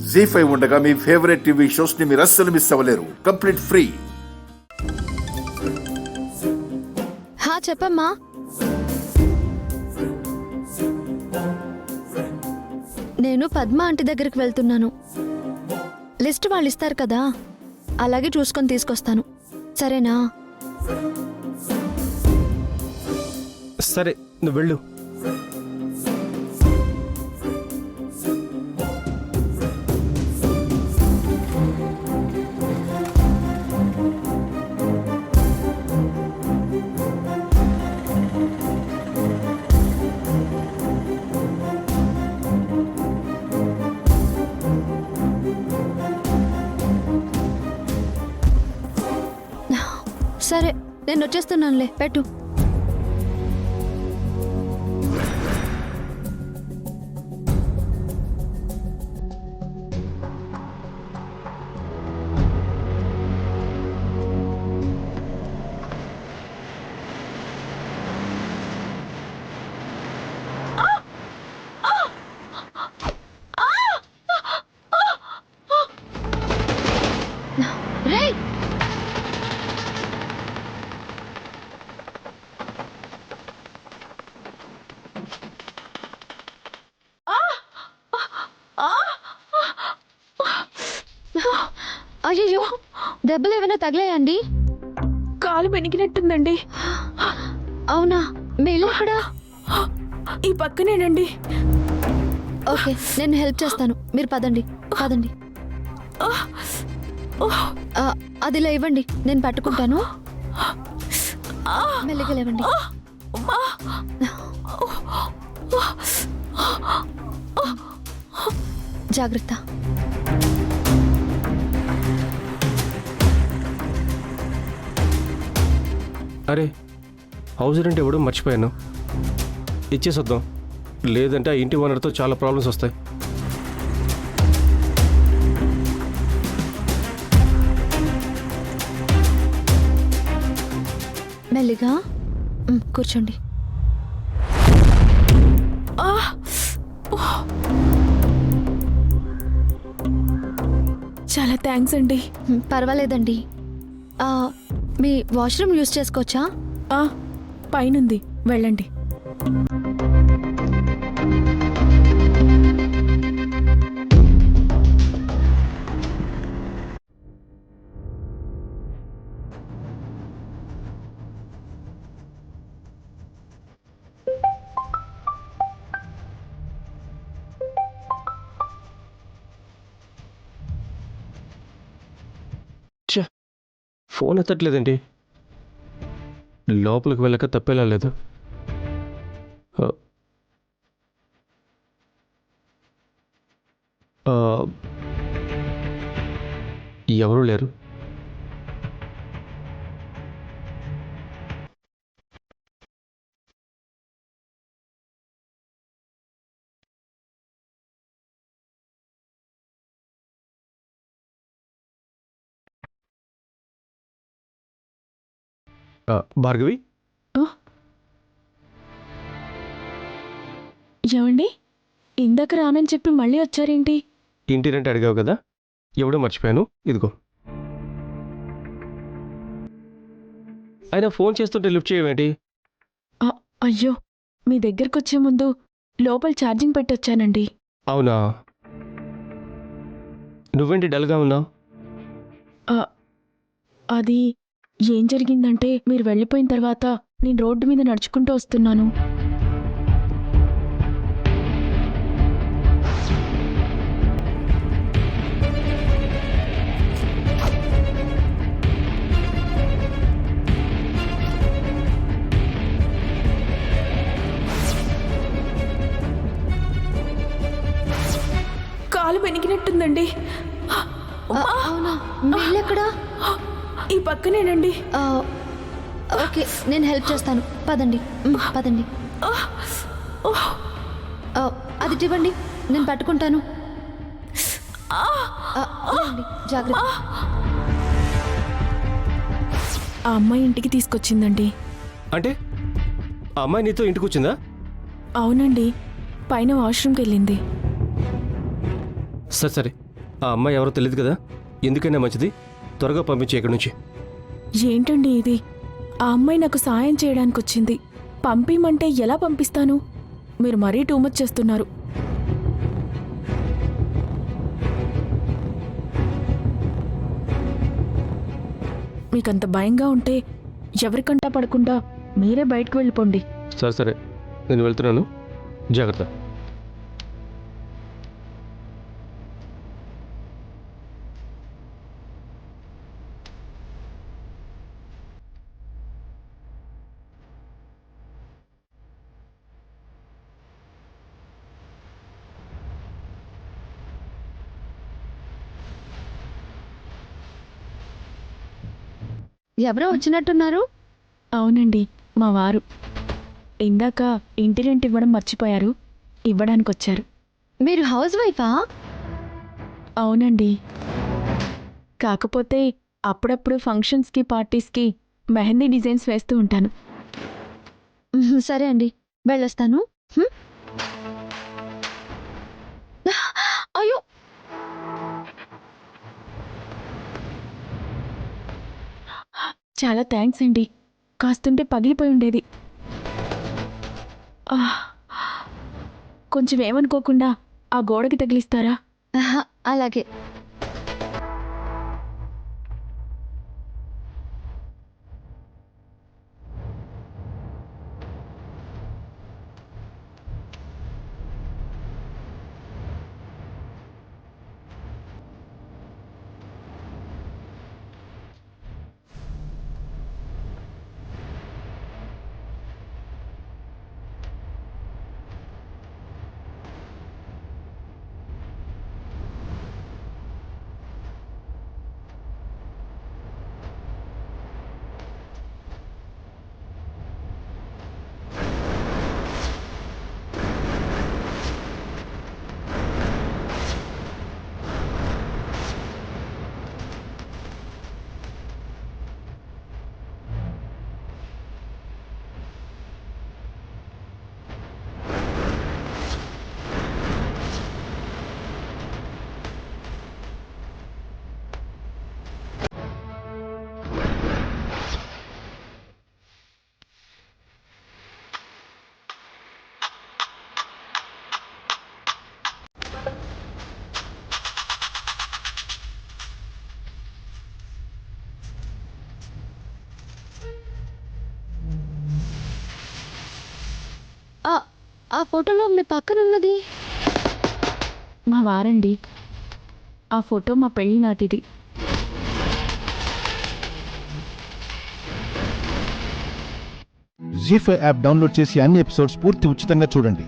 జీ5 ఉండగా మీ favourite TV shows ని మీరు అస్సలు మిస్ అవ్వలేరు. Complete free. హా చెప్పమ్మా. నేను పద్మ ఆంటీ దగ్గరికి వెళ్తున్నాను. లిస్ట్ వాళ్ళు ఇస్తారు కదా, అలాగే చూసుకొని తీసుకొస్తాను. సరేనా? సరే, నువ్వు వెళ్ళు. సరే, నేను వచ్చేస్తున్నానులే, పెట్టు. రేయ్, అయ్యో, దెబ్బలు ఏమైనా తగిలాయండి? కాలు బెనికినట్టుందండి. అవునా? మీ ఇల్లు ఎక్కడా? ఈ పక్కనేనండి. ఓకే, నేను హెల్ప్ చేస్తాను. మీరు పదండి, పదండి. అది ఇలా ఇవ్వండి, నేను పట్టుకుంటాను. మెల్లిగా లేవండి. జాగ్రత్త. అరే, హౌస్ రెంట్ ఇవ్వడం మర్చిపోయాను. ఇచ్చేసొద్దాం, లేదంటే ఆ ఇంటి ఓనర్తో చాలా ప్రాబ్లమ్స్ వస్తాయి. మెల్లిగా కూర్చోండి. చాలా థ్యాంక్స్ అండి. పర్వాలేదండి. మీ వాష్రూమ్ యూజ్ చేసుకోవచ్చా? పైనుంది, వెళ్ళండి. ఫోన్ ఎత్తట్లేదండి. లోపలికి వెళ్ళక తప్పేలా లేదు. ఎవరూ లేరు. భార్గవి, ఏమండి, ఇందాక రానని చెప్పి మళ్ళీ వచ్చారేంటి? ఇంటి రెంట్ అడిగావు కదా, ఎవడో మర్చిపోయాను. ఇదిగో. అయినా ఫోన్ చేస్తుంటే లిఫ్ట్ చేయవేంటి? అయ్యో, మీ దగ్గరకు వచ్చే ముందు లోపల ఛార్జింగ్ పెట్టొచ్చానండి. అవునా? నువ్వేంటి డల్గా ఉన్నావు? అది ఏం జరిగిందంటే, మీరు వెళ్ళిపోయిన తర్వాత నేను రోడ్డు మీద నడుచుకుంటూ వస్తున్నాను. కాలు బెనికినట్టుందండి. అవునా? మీ ఇల్లు ఎక్కడా? ఈ పక్కనేనండి. ఓకే, నేను హెల్ప్ చేస్తాను. పదండి, పదండి. అది ఇవ్వండి, నేను పట్టుకుంటాను. జాగ్రత్త. ఆ అమ్మాయి ఇంటికి తీసుకొచ్చిందండి. అంటే ఆ అమ్మాయి నీతో ఇంటికి వచ్చిందా? అవునండి, పైన వాష్రూమ్కి వెళ్ళింది. సరే సరే, ఆ అమ్మాయి ఎవరో తెలియదు కదా, ఎందుకైనా మంచిది త్వరగా పంపించే ఇక్కడి నుంచి. ఏంటండి ఇది? ఆ అమ్మాయి నాకు సాయం చేయడానికి వచ్చింది. పంపిమంటే ఎలా పంపిస్తాను? మీరు మరీ టూ మచ్ చేస్తున్నారు. మీకంత భయంగా ఉంటే ఎవరికంటా పడకుండా మీరే బయటకు వెళ్ళిపోండి. సరే సరే, నేను వెళ్తున్నాను, జాగ్రత్త. ఎవరో వచ్చినట్టున్నారు. అవునండి, మా వారు. ఇందాక ఇంటి రెంట్ ఇవ్వడం మర్చిపోయారు, ఇవ్వడానికి వచ్చారు. మీరు హౌస్ వైఫా? అవునండి. కాకపోతే అప్పుడప్పుడు ఫంక్షన్స్కి పార్టీస్కి మెహందీ డిజైన్స్ వేస్తూ ఉంటాను. సరే అండి, వెళ్ళొస్తాను. హ్మ్? అయ్యో, చాలా థ్యాంక్స్ అండి, కాస్తుంటే పగిలిపోయి ఉండేది. కొంచెం ఏమనుకోకుండా ఆ గోడకి తగిలిస్తారా? అలాగే. ఆ ఫోటోలో మీ పక్కన ఉన్నది మా వారండి. ఆ ఫోటో మా పెళ్లి నాటిది. జీ5 యాప్ డౌన్లోడ్ చేసి అన్ని ఎపిసోడ్స్ పూర్తి ఉచితంగా చూడండి.